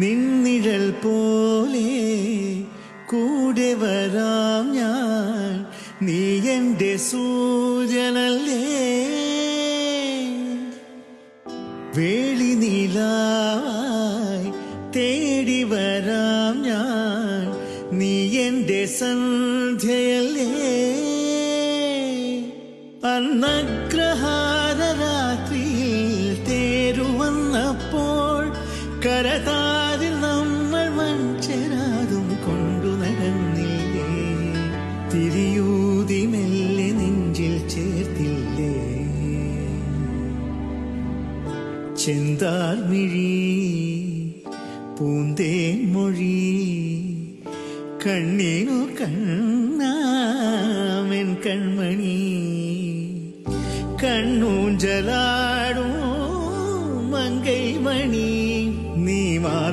നിന്നിഴൽ പോലെ കൂടെ വരാം ഞാൻ, നീ എൻ്റെ സൂര്യനല്ലേ. വേളി നീലാവായി തേടി വരാം ഞാൻ, നീ എൻ്റെ സന്ധ്യയല്ലേ. അന്നഗ്രഹാര രാത്രിയിൽ തേരുവന്നപ്പോൾ കരതാരിൽ നമ്മൾ മൺചെരാതും കൊണ്ടു നടന്നില്ലേ. തിരിയൂതി മെല്ലെ നെഞ്ചിൽ ചേർത്തില്ലേ. ചെന്താർമിഴി പൂന്തേൻ മൊഴി കണ്ണീനു കണ്ണാമെൻ കൺമണി. കണ്ണൂഞ്ചലാടും മങ്കൈമണി.